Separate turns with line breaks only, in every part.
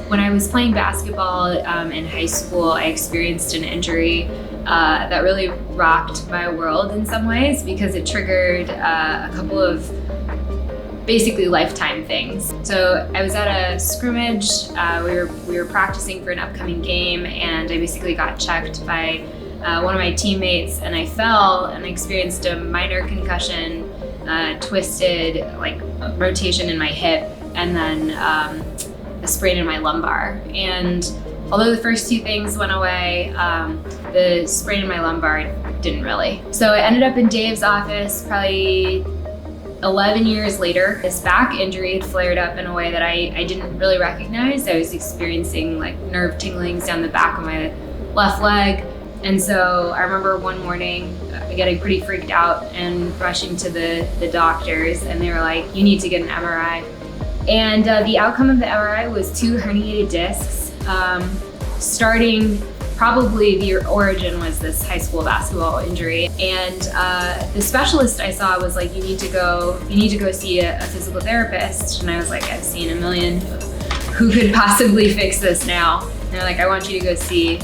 When I was playing basketball in high school, I experienced an injury that really rocked my world in some ways because it triggered a couple of basically lifetime things. So I was at a scrimmage, we were practicing for an upcoming game, and I basically got checked by one of my teammates, and I fell and experienced a minor concussion, twisted rotation in my hip, and then a sprain in my lumbar. And although the first two things went away, the sprain in my lumbar didn't really. So I ended up in Dave's office probably 11 years later. This back injury had flared up in a way that I didn't really recognize. I was experiencing nerve tinglings down the back of my left leg. And so I remember one morning getting pretty freaked out and rushing to the doctors, and they were like, "You need to get an MRI." And the outcome of the MRI was 2 herniated discs. Starting, probably the origin was this high school basketball injury. And the specialist I saw was like, you need to go see a physical therapist. And I was like, I've seen a million. Who could possibly fix this now? And they're like, I want you to go see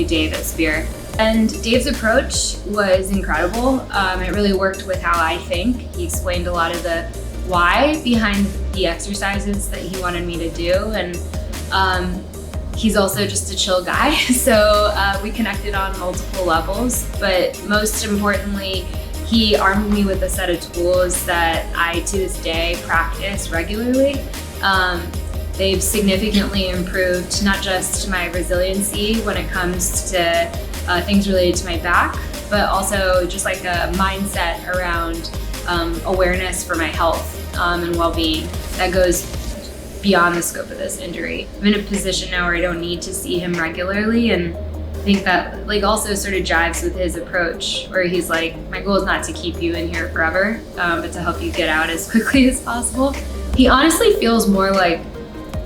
Dave at Spear. And Dave's approach was incredible. It really worked with how I think. He explained a lot of the why behind the exercises that he wanted me to do, and he's also just a chill guy, so we connected on multiple levels. But most importantly, he armed me with a set of tools that I to this day practice regularly. They've significantly improved not just my resiliency when it comes to things related to my back, but also just like a mindset around awareness for my health and well-being that goes beyond the scope of this injury. I'm in a position now where I don't need to see him regularly, and I think that also sort of jives with his approach, where he's like, my goal is not to keep you in here forever, but to help you get out as quickly as possible. He honestly feels more like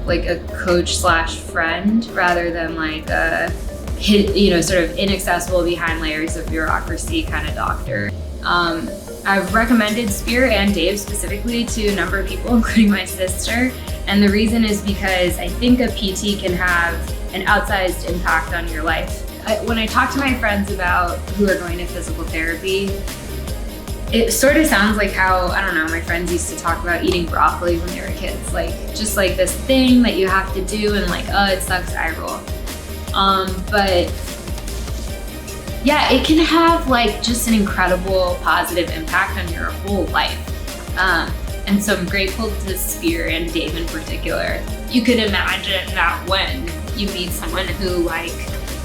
a coach / friend rather than like a sort of inaccessible behind layers of bureaucracy kind of doctor. I've recommended Spear and Dave specifically to a number of people, including my sister. And the reason is because I think a PT can have an outsized impact on your life. When I talk to my friends about who are going to physical therapy, it sort of sounds like how, I don't know, my friends used to talk about eating broccoli when they were kids. Just this thing that you have to do, and oh, it sucks, eye roll. But yeah, it can have just an incredible positive impact on your whole life. And so I'm grateful to Spear and Dave in particular. You can imagine that when you meet someone who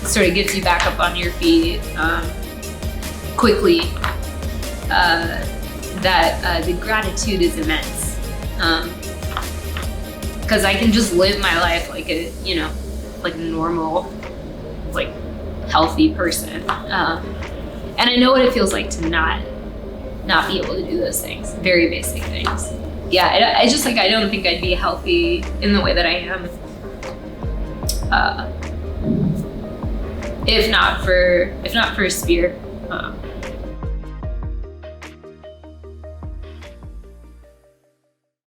sort of gets you back up on your feet quickly, that the gratitude is immense. Because I can just live my life like a normal, healthy person. And I know what it feels like to not be able to do those things, very basic things. Yeah, I just I don't think I'd be healthy in the way that I am if not for Spear.